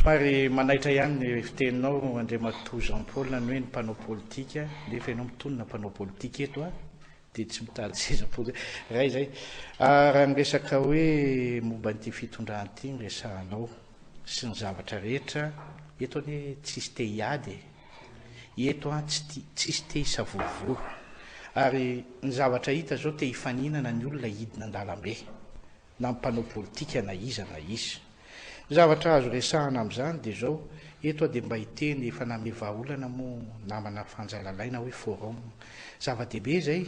somary manaitra ihany ny fiteninao Andriamatoa Jean Paul ny hoe ny mpanao politika nefa ianao mitonona mpanao politika eto a dia tsy mitady seza ray zay raha miresaka hoe momba n'ity fitondran'ity miresahanao sy ny zavatra rehetra eto any tsisy te hiady eto a tsisy te hisavovo ary ny zavatra hita zao te hifaninana ny olona hidina an-dalambe na mpanao politika na iza zavatra azo resahana amin'izany dia zao eto dia mba hiteny efa namevahaolana moa namana fanjalalaina hoe forum zava-dehibe zay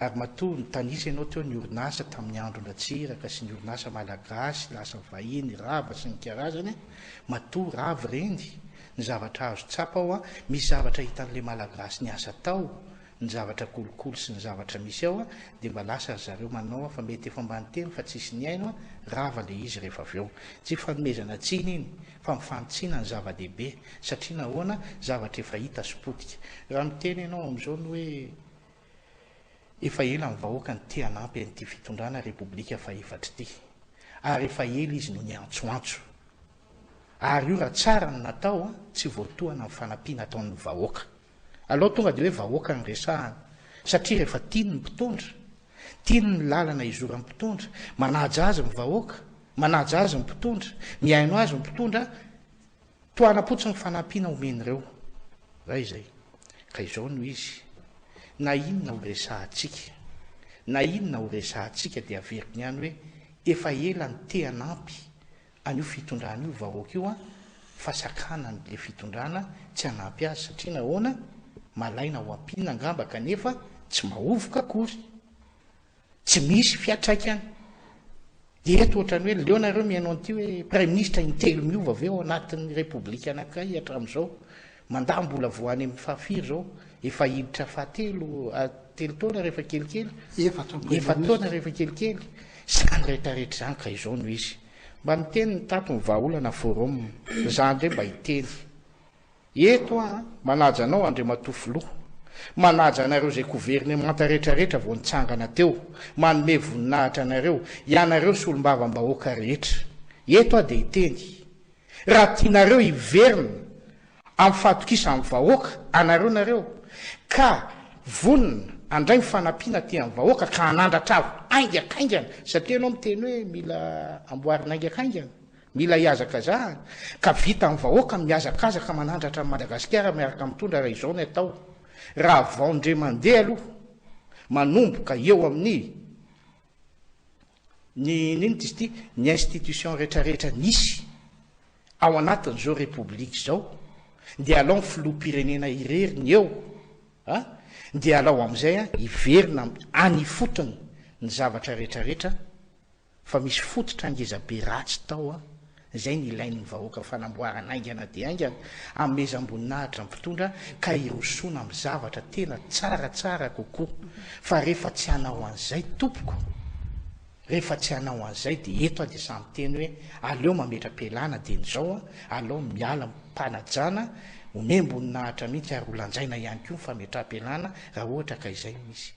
ary matoa ny tanisa ianao teo ny orinasa tamin'ny andro Ratsiraka sy ny orinasa malagasy lasa vahiny rava sy ny karazany matoa rava reny ny zavatra azo tsapa ao a misy zavatra hitan'le malagasy ny asa tao ny zavatra kolokolo sy ny zavatra misy ao a dia mba lasa zareo manao fa mety efa mba nyteny fa tsisy ny aino a rava le izy rehefa avy eo tsy fanomezana tsiny iny fa mifanotsina ny zava-dehibe satria nahoana zavatra efa hita sopotika raha miteny ianao amin'izao ny hoe efa ela ny vahoaka ny te hanampy an'ity fitondrana repoblika faefatra ity ary efa ela izy no ny antsoantso ary io raha tsara ny natao a tsy voatohana ny fanampiana ataon'ny vahoaka aloha tonga dia hoe vahoaka ny resahana satria rehefa tiany ny mpitondra tiany ny lalana izoran'ny mpitondra manaja azy ny vahoaka manaja azy ny mpitondra miaino azy ny mpitondra toana-potsiny ny fanampiana omen'ireo raha izay ka izao no izy na inona ho resahantsika na inona ho resahantsika dia averiko ny any hoe efa ela ny te hanampy an'io fitondrana io vahoaka io a fa sakana n'le fitondrana tsy hanampy azy satria nahoana malaina ho ampiana angamba kanefa tsy mahovoka akory tsy misy fiatraikany dia eto ohatrany hoe leonareo mihainao an'ity hoe prime ministre intelo miova avy eo anatin'ny repoblika anankiray hatramin'izao mandambola voany amin'ny fahafiry zao efa hiditra fahatelo telo taona rehefa kelikely efa taona rehefa kelikely zany rehetrarehetra zany ka izao no izy mba niteny ny tato ny vahaolana forum zany re mba hiteny eto a manaja anao Andriamatoa filoha manaja anareo zay gouvernemanta rehetrarehetra vao nitsangana teo manome voninahitra anareo ianareo sy olombava-mbahoaka rehetra eto a dia hiteny raha tianareo hiverina amin'ny fahatokisa amin'ny vahoaka anareo nareo ka vonina andray mifanampiana ty amin'ny vahoaka ka anandratra avo aingakaingana satria ianao miteny hoe mila amboarina aingakaingana mila hiazakazahana ka vita amin'ny vahoaka miazakazaka manandratra ny Madagasikara miaraka mitondra raha izao ny atao raha vaondre mandeha aloha manomboka eo amin'ny nino izy ity ny institution rehetrarehetra nisy ao anatin'izao repoblika zao dia alao ny filoham-pirenena ireriny eo dia alao amin'izay a hiverina anifotony ny zavatra rehetrarehetra fa misy fototra angezabe ratsy tao a zay ny ilain'ny vahoaka fanamboarana aingana dia aingana amezam-boninahitra ny mpitondra ka hirosoana amin'ny zavatra tena tsaratsara kokoa fa rehefa tsy hanao an'izay tompoko rehefa tsy hanao an'izay dia eto a dia samy teny hoe aleo mametra-pialana dia nyzao a aleo miala mpanajana omem-boninahitra mihitsy ary olanjaina ihany koa ny fametra-pialana raha ohatra ka izay misy